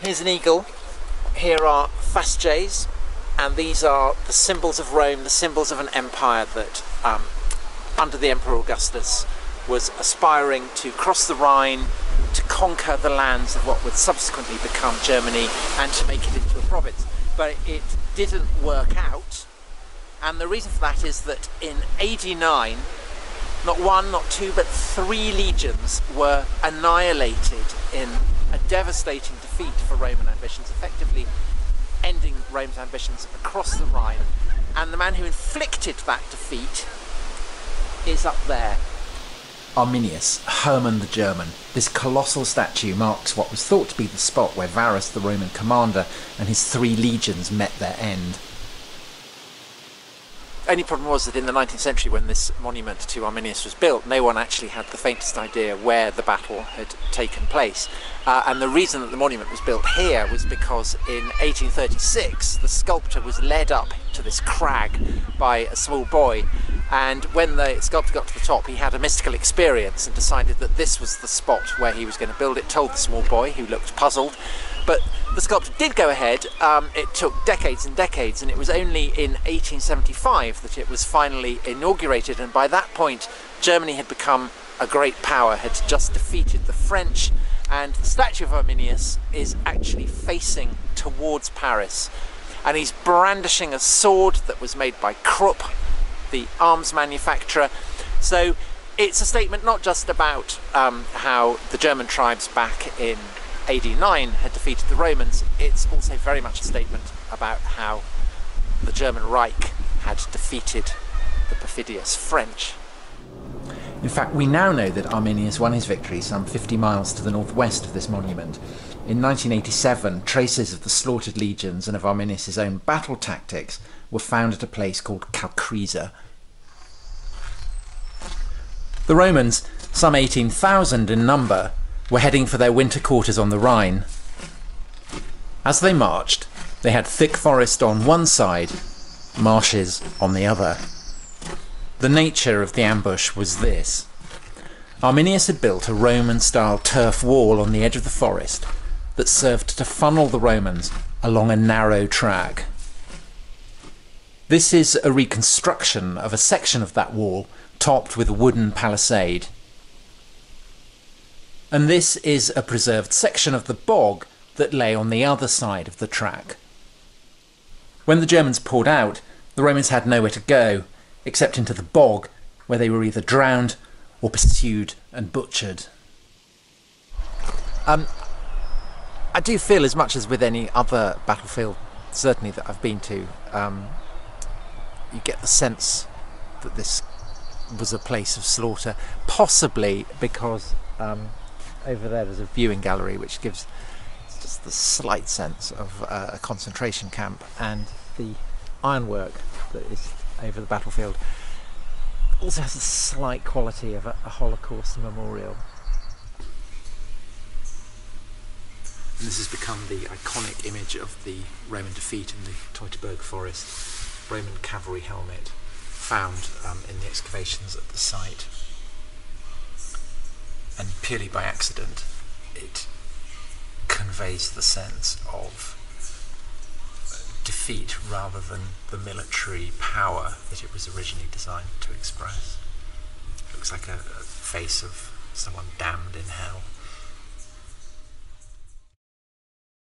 Here's an eagle. Here are fasces, and these are the symbols of Rome, the symbols of an empire that, under the Emperor Augustus, was aspiring to cross the Rhine, to conquer the lands of what would subsequently become Germany and to make it into a province. But it didn't work out, and the reason for that is that in AD 9, not one, not two, but 3 legions were annihilated in a devastating defeat for Roman ambitions, effectively ending Rome's ambitions across the Rhine. And the man who inflicted that defeat is up there. Arminius, Hermann the German. This colossal statue marks what was thought to be the spot where Varus, the Roman commander, and his 3 legions met their end. Only problem was that in the 19th century, when this monument to Arminius was built, no one actually had the faintest idea where the battle had taken place. And the reason that the monument was built here was because in 1836 the sculptor was led up to this crag by a small boy, and when the sculptor got to the top he had a mystical experience and decided that this was the spot where he was going to build it, told the small boy, who looked puzzled. But the sculptor did go ahead. It took decades and decades, and it was only in 1875 that it was finally inaugurated, and by that point Germany had become a great power, had just defeated the French, and the statue of Arminius is actually facing towards Paris, and he's brandishing a sword that was made by Krupp, the arms manufacturer. So it's a statement not just about how the German tribes back in AD 9 had defeated the Romans, it's also very much a statement about how the German Reich had defeated the perfidious French. In fact, we now know that Arminius won his victory some 50 miles to the northwest of this monument. In 1987, traces of the slaughtered legions and of Arminius' own battle tactics were found at a place called Calcresa. The Romans, some 18,000 in number, were heading for their winter quarters on the Rhine. As they marched, they had thick forest on one side, marshes on the other. The nature of the ambush was this. Arminius had built a Roman-style turf wall on the edge of the forest that served to funnel the Romans along a narrow track. This is a reconstruction of a section of that wall topped with a wooden palisade. And this is a preserved section of the bog that lay on the other side of the track. When the Germans poured out, the Romans had nowhere to go, except into the bog, where they were either drowned or pursued and butchered. I do feel, as much as with any other battlefield, certainly that I've been to, you get the sense that this was a place of slaughter, possibly because over there there's a viewing gallery which gives just the slight sense of a concentration camp, and the ironwork that is over the battlefield also has a slight quality of a Holocaust memorial. And this has become the iconic image of the Roman defeat in the Teutoburg forest, Roman cavalry helmet found in the excavations at the site. And purely by accident, it conveys the sense of defeat rather than the military power that it was originally designed to express. It looks like a face of someone damned in hell.